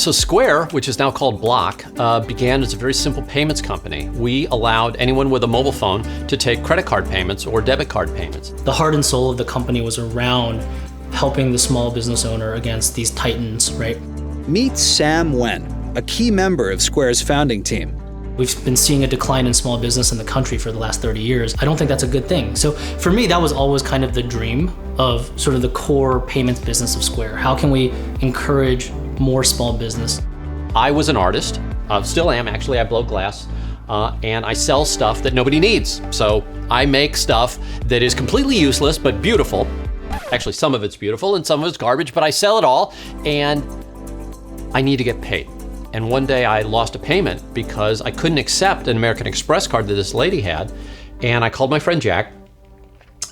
So Square, which is now called Block, began as a very simple payments company. We allowed anyone with a mobile phone to take credit card payments or debit card payments. The heart and soul of the company was around helping the small business owner against these titans, right? Meet Sam Wen, a key member of Square's founding team. We've been seeing a decline in small business in the country for the last 30 years. I don't think that's a good thing. So for me, that was always kind of the dream of sort of the core payments business of Square. How can we encourage more small business? I was an artist, still am actually, I blow glass, and I sell stuff that nobody needs. So I make stuff that is completely useless but beautiful. Actually, some of it's beautiful and some of it's garbage, but I sell it all and I need to get paid. And one day I lost a payment because I couldn't accept an American Express card that this lady had. And I called my friend Jack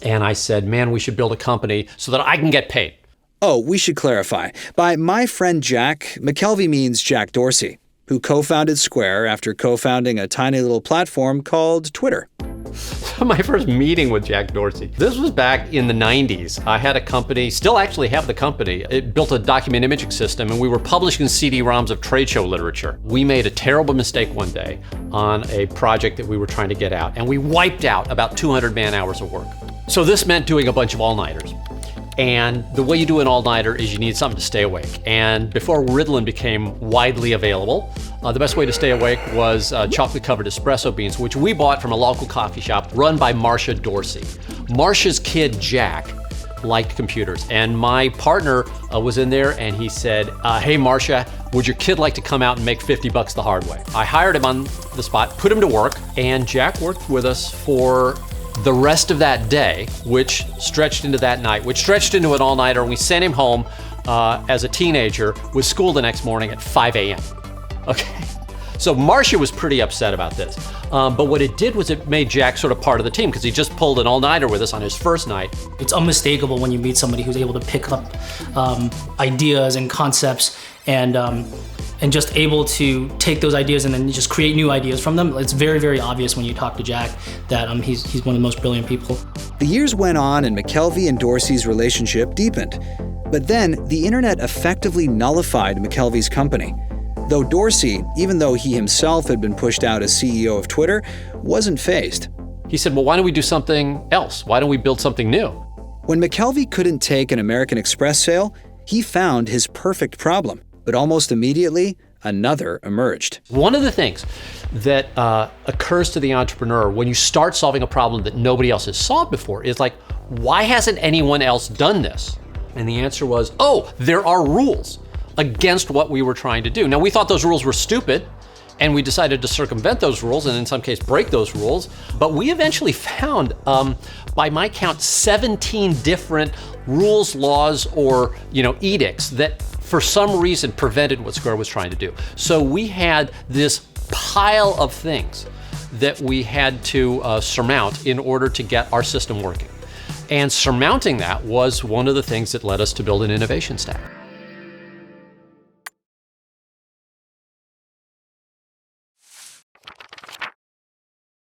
and I said, man, we should build a company so that I can get paid. Oh, we should clarify. By my friend Jack, McKelvey means Jack Dorsey, who co-founded Square after co-founding a tiny little platform called Twitter. My first meeting with Jack Dorsey. This was back in the 90s. I had a company, still actually have the company. It built a document imaging system and we were publishing CD-ROMs of trade show literature. We made a terrible mistake one day on a project that we were trying to get out and we wiped out about 200 man-hours of work. So this meant doing a bunch of all-nighters. And the way you do an all-nighter is you need something to stay awake. And before Ritalin became widely available, the best way to stay awake was chocolate-covered espresso beans, which we bought from a local coffee shop run by Marcia Dorsey. Marcia's kid, Jack, liked computers. And my partner was in there and he said, hey, Marcia, would your kid like to come out and make $50 the hard way? I hired him on the spot, put him to work, and Jack worked with us for the rest of that day, which stretched into that night, which stretched into an all-nighter, and we sent him home as a teenager with school the next morning at 5 a.m. Okay, so Marcia was pretty upset about this. But what it did was it made Jack sort of part of the team because he just pulled an all-nighter with us on his first night. It's unmistakable when you meet somebody who's able to pick up ideas and concepts and just able to take those ideas and then just create new ideas from them. It's very, very obvious when you talk to Jack that he's one of the most brilliant people. The years went on and McKelvey and Dorsey's relationship deepened. But then the internet effectively nullified McKelvey's company. Though Dorsey, even though he himself had been pushed out as CEO of Twitter, wasn't fazed. He said, well, why don't we do something else? Why don't we build something new? When McKelvey couldn't take an American Express sale, he found his perfect problem. But almost immediately, another emerged. One of the things that occurs to the entrepreneur when you start solving a problem that nobody else has solved before is like, why hasn't anyone else done this? And the answer was, oh, there are rules against what we were trying to do. Now, we thought those rules were stupid, and we decided to circumvent those rules and in some case break those rules. But we eventually found, by my count, 17 different rules, laws, or edicts that for some reason prevented what Square was trying to do. So we had this pile of things that we had to surmount in order to get our system working. And surmounting that was one of the things that led us to build an innovation stack.